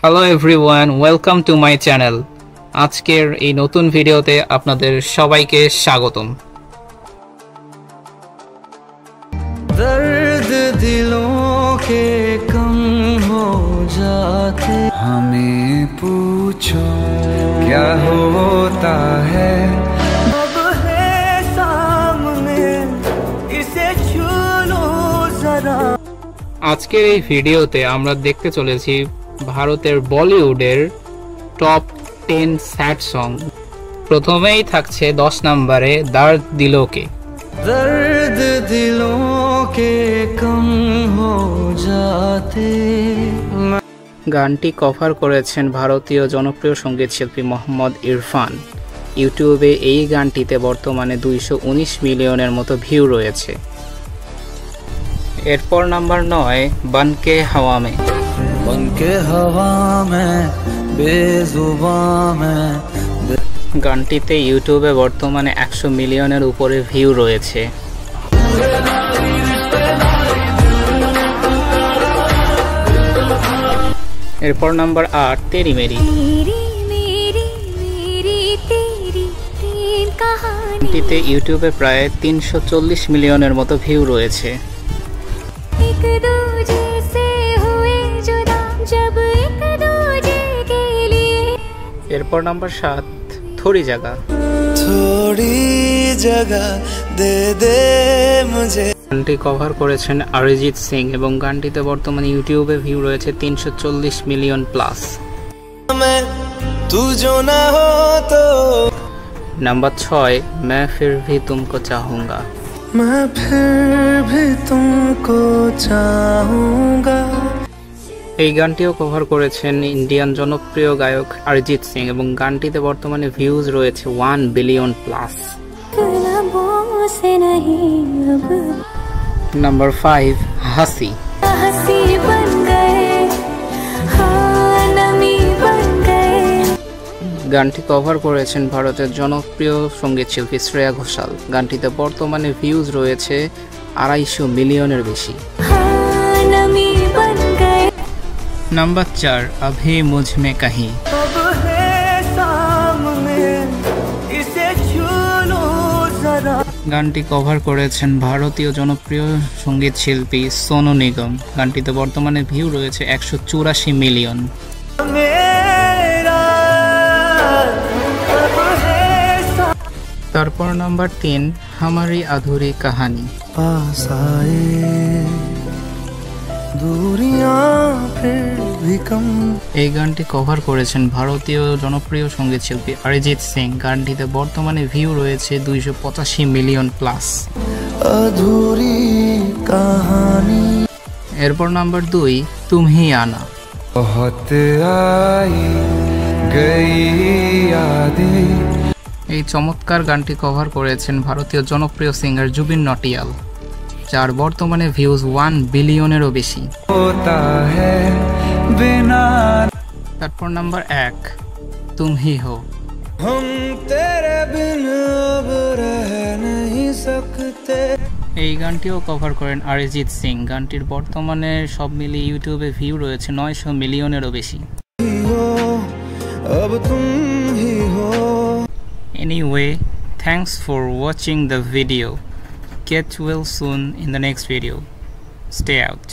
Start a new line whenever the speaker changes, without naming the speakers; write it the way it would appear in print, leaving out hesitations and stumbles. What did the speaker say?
Hello everyone, welcome to my channel. আজকের এই নতুন ভিডিওতে আপনাদের সবাইকে স্বাগতম।
दर्द दिलों के कम हो जाते हमें पूछो क्या होता है अब है सामने इसे छू लो जरा।
আজকের এই ভিডিওতে আমরা দেখতে চলেছি ভারতের বলিউডের টপ 10 স্যাড সং। প্রথমেই থাকছে 10 নম্বরে দর্দ দিলো কে।
दर्द दिलों के कम हो जाते।
গানটি কভার করেছেন ভারতীয় জনপ্রিয় সঙ্গীত শিল্পী মোহাম্মদ ইরফান। ইউটিউবে এই গানটিতে বর্তমানে 219 মিলিয়নের মতো ভিউ রয়েছে। এরপর নাম্বার 9 বনকে হাওয়া মে।
बनके हवा में बेजुबां में।
গানটিতে ইউটিউবে বর্তমানে 100 মিলিয়নের উপরে ভিউ রয়েছে। এরপর নাম্বার 8 তেরি মেরি। গানটিতে ইউটিউবে প্রায় 340 মিলিয়নের মতো ভিউ রয়েছে। এরপর নাম্বার 7 থোড়ি জায়গা।
थोड़ी जगह दे दे मुझे।
গানটি কভার করেছেন অরিজিৎ সিং এবং গানটিতে বর্তমানে ইউটিউবে ভিউ রয়েছে 340 মিলিয়ন প্লাস।
मैं तू जो ना हो तो
নাম্বার 6 मैं फिर भी तुमको चाहूंगा।
मैं फिर भी तुमको चाहूंगा।
এই গানটিও কভার করেছেন ইন্ডিয়ান জনপ্রিয় গায়ক অরিজিৎ সিং এবং গানটিতে বর্তমানে ভিউজ রয়েছে 1 বিলিয়ন প্লাস। নাম্বার 5 হাসি। গানটি কভার করেছেন ভারতের জনপ্রিয় সঙ্গীত শিল্পী শ্রেয়া ঘোষাল। গানটিতে বর্তমানে ভিউজ রয়েছে 250 মিলিয়নের বেশি। নাম্বার 4 अभी मुझ में कहीं।
अब है सामने इसे छू लो जरा।
গানটি কভার করেছেন ভারতীয় জনপ্রিয় সঙ্গীত শিল্পী সোনু নিগম। গানটিতে বর্তমানে ভিউ রয়েছে 184 মিলিয়ন।
मेरा अब है
তারপর নাম্বার 3 हमारी अधूरी कहानी।
पास आए दूरियां फिर भी कम।
এই গানটি কভার করেছেন ভারতীয় জনপ্রিয় সঙ্গীত শিল্পী অরিজিৎ সিং। গানটিতে বর্তমানে ভিউ রয়েছে 285 মিলিয়ন প্লাস।
अधूरी कहानी
এরপর নাম্বার 2 तुम ही आना।
बहुत आई गई यादें।
এই চমৎকার গানটি কভার করেছেন ভারতীয় জনপ্রিয় সিঙ্গার জুবিন নটিয়াল, যার বর্তমানে ভিউজ 1 বিলিয়নেরও বেশি।
होता है बिना
তারপর নাম্বার 1 तुम ही हो।
हम तेरे बिन अब रह नहीं सकते।
এই গানটিও কভার করেন অরিজিৎ সিং। গানটির বর্তমানে সব মিলিয়ে ইউটিউবে ভিউ রয়েছে 900 মিলিয়নেরও বেশি।
हो अब तुम ही हो।
Anyway, thanks for watching the video. Get well soon in the next video. Stay out.